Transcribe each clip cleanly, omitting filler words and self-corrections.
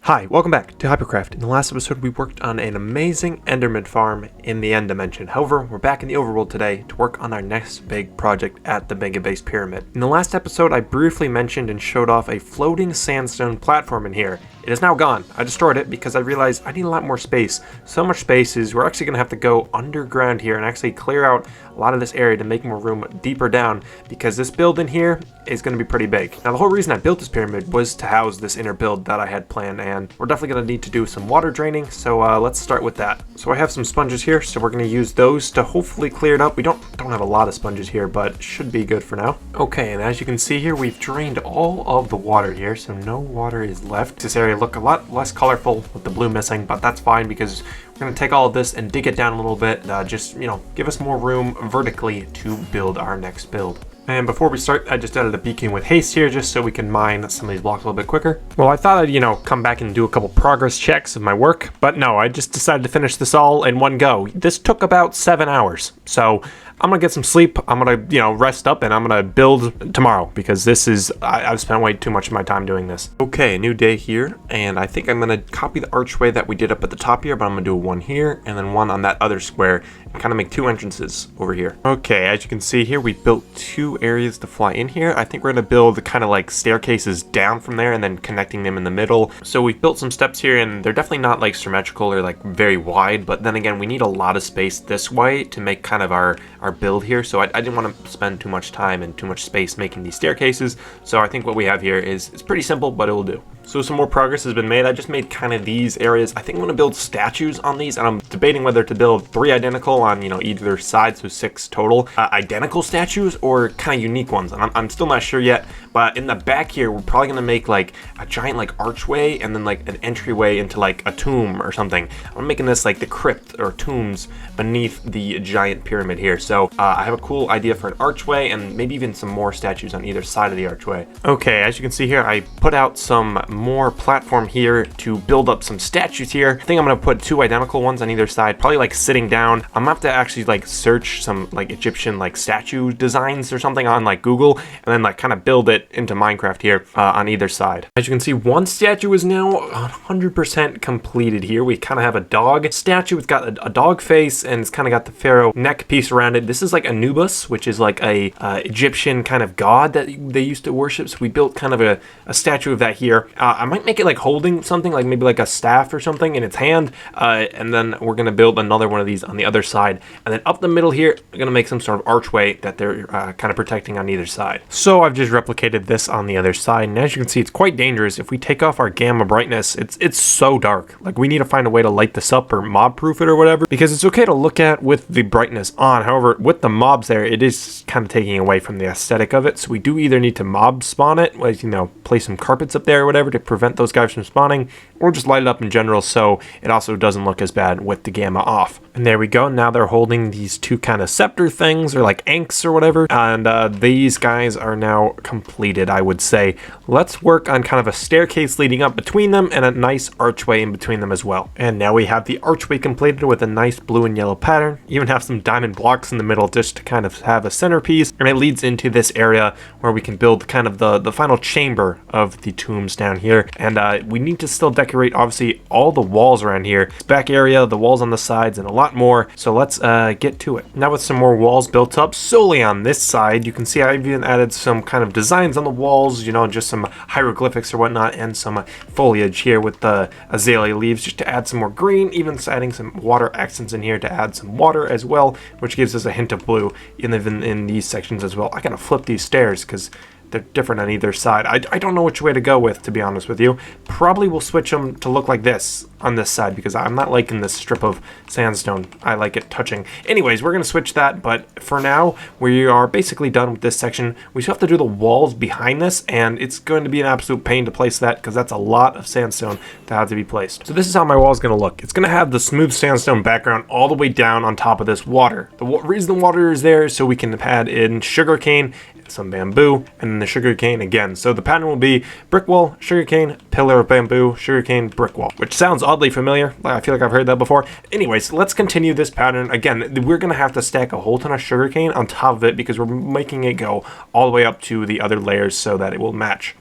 Hi, welcome back to Hypercraft. In the last episode, we worked on an amazing Enderman farm in the End Dimension. However, we're back in the Overworld today to work on our next big project at the Mega Base Pyramid. In the last episode, I briefly mentioned and showed off a floating sandstone platform in here. It is now gone. I destroyed it because I realized I need a lot more space. So much space is we're actually going to have to go underground here and actually clear out a lot of this area to make more room deeper down, because this build in here is going to be pretty big. Now, the whole reason I built this pyramid was to house this inner build that I had planned, and we're definitely going to need to do some water draining, so let's start with that. So I have some sponges here, so we're going to use those to hopefully clear it up. We don't have a lot of sponges here, but should be good for now. Okay, and as you can see here, we've drained all of the water here, so no water is left. This area look a lot less colorful with the blue missing, but that's fine because we're going to take all of this and dig it down a little bit, just, you know, give us more room vertically to build our next build. And before we start, I just added a beacon with haste here just so we can mine some of these blocks a little bit quicker. Well, I thought I'd, you know, come back and do a couple progress checks of my work, but no, I just decided to finish this all in one go. This took about 7 hours, so I'm gonna get some sleep. I'm gonna, you know, rest up, and I'm gonna build tomorrow because this is, I've spent way too much of my time doing this. Okay, new day here, and I think I'm gonna copy the archway that we did up at the top here, but I'm gonna do one here and then one on that other square and kind of make 2 entrances over here. Okay, as you can see here, we built 2 areas to fly in here. I think we're gonna build kind of like staircases down from there and then connecting them in the middle. So we've built some steps here, and they're definitely not like symmetrical or like very wide, but then again, we need a lot of space this way to make kind of our build here, so I didn't want to spend too much time and too much space making these staircases, so I think what we have here is pretty simple, but it will do. So some more progress has been made. I just made kind of these areas. I think I'm going to build statues on these, and I'm debating whether to build 3 identical on, you know, either side, so 6 total identical statues, or kind of unique ones. And I'm still not sure yet, but in the back here, we're probably going to make like a giant like archway and then like an entryway into like a tomb or something. I'm making this like the crypt or tombs beneath the giant pyramid here. So I have a cool idea for an archway and maybe even some more statues on either side of the archway. Okay, as you can see here, I put out some more platform here to build up some statues here. I think I'm gonna put 2 identical ones on either side, probably like sitting down. I'm gonna have to actually like search some like Egyptian like statue designs or something on like Google, and then like kind of build it into Minecraft here on either side. As you can see, one statue is now 100% completed here. We kind of have a dog statue. It's got a dog face, and it's kind of got the pharaoh neck piece around it. This is like Anubis, which is like a Egyptian kind of god that they used to worship. So we built kind of a statue of that here. I might make it like holding something, like maybe like a staff or something in its hand, and then we're gonna build another one of these on the other side, and then up the middle here we're gonna make some sort of archway that they're kind of protecting on either side. So I've just replicated this on the other side, and as you can see, it's quite dangerous. If we take off our gamma brightness, it's so dark. Like, we need to find a way to light this up or mob proof it or whatever, because it's okay to look at with the brightness on. However, with the mobs there, it is kind of taking away from the aesthetic of it. So we do either need to mob spawn it, like, you know, place some carpets up there or whatever to prevent those guys from spawning, or just light it up in general so it also doesn't look as bad with the gamma off. And there we go. Now they're holding these 2 kind of scepter things, or like anks or whatever, and these guys are now completed, I would say. Let's work on kind of a staircase leading up between them and a nice archway in between them as well. And now we have the archway completed with a nice blue and yellow pattern. Even have some diamond blocks in the middle just to kind of have a centerpiece, and it leads into this area where we can build kind of the final chamber of the tombs down here. And we need to still decorate, obviously, all the walls around here. This back area, the walls on the sides, and a lot more. So let's get to it. Now with some more walls built up solely on this side, you can see I've even added some kind of designs on the walls, you know, just some hieroglyphics or whatnot, and some foliage here with the azalea leaves just to add some more green, even adding some water accents in here to add some water as well, which gives us a hint of blue even in these sections as well. I gotta flip these stairs because they're different on either side. I don't know which way to go with, to be honest with you. Probably will switch them to look like this on this side because I'm not liking this strip of sandstone. I like it touching. Anyways, we're gonna switch that, but for now we are basically done with this section. We still have to do the walls behind this, and it's going to be an absolute pain to place that because that's a lot of sandstone that have to be placed. So this is how my wall is gonna look. It's gonna have the smooth sandstone background all the way down on top of this water. The reason the water is there is so we can add in sugarcane, some bamboo, and then the sugarcane again. So the pattern will be brick wall, sugarcane, pillar of bamboo, sugarcane, brick wall, which sounds oddly familiar. I feel like I've heard that before. Anyways, let's continue this pattern. Again, we're going to have to stack a whole ton of sugarcane on top of it because we're making it go all the way up to the other layers so that it will match.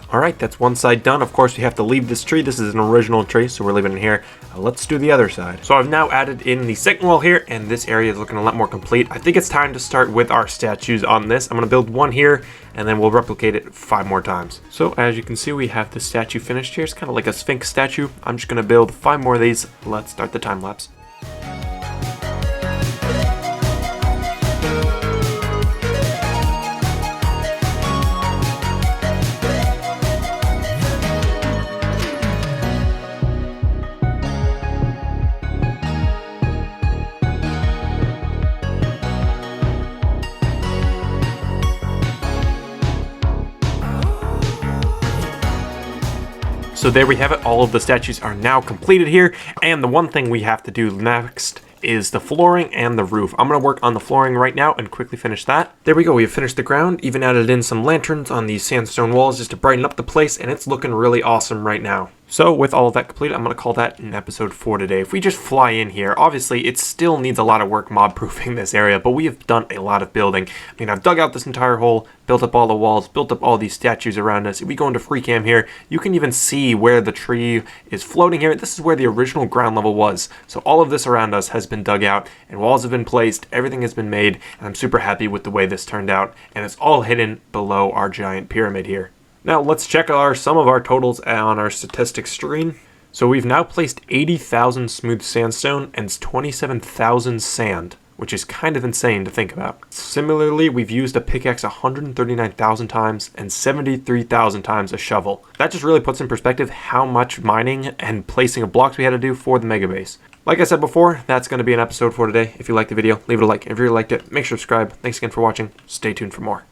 Alright, that's one side done. Of course, we have to leave this tree. This is an original tree, so we're leaving it here. Let's do the other side. So I've now added in the second wall here, and this area is looking a lot more complete. I think it's time to start with our statues on this. I'm going to build one here, and then we'll replicate it 5 more times. So as you can see, we have the statue finished here. It's kind of like a Sphinx statue. I'm just going to build 5 more of these. Let's start the time lapse. So there we have it, all of the statues are now completed here, and the one thing we have to do next is the flooring and the roof. I'm going to work on the flooring right now and quickly finish that. There we go, we have finished the ground, even added in some lanterns on these sandstone walls just to brighten up the place, and it's looking really awesome right now. So with all of that completed, I'm going to call that an episode for today. If we just fly in here, obviously it still needs a lot of work mob-proofing this area, but we have done a lot of building. I mean, I've dug out this entire hole, built up all the walls, built up all these statues around us. If we go into free cam here, you can even see where the tree is floating here. This is where the original ground level was. So all of this around us has been dug out, and walls have been placed, everything has been made, and I'm super happy with the way this turned out, and it's all hidden below our giant pyramid here. Now let's check some of our totals on our statistics screen. So we've now placed 80,000 smooth sandstone and 27,000 sand, which is kind of insane to think about. Similarly, we've used a pickaxe 139,000 times and 73,000 times a shovel. That just really puts in perspective how much mining and placing of blocks we had to do for the mega base. Like I said before, that's going to be an episode for today. If you liked the video, leave it a like. If you really liked it, make sure to subscribe. Thanks again for watching. Stay tuned for more.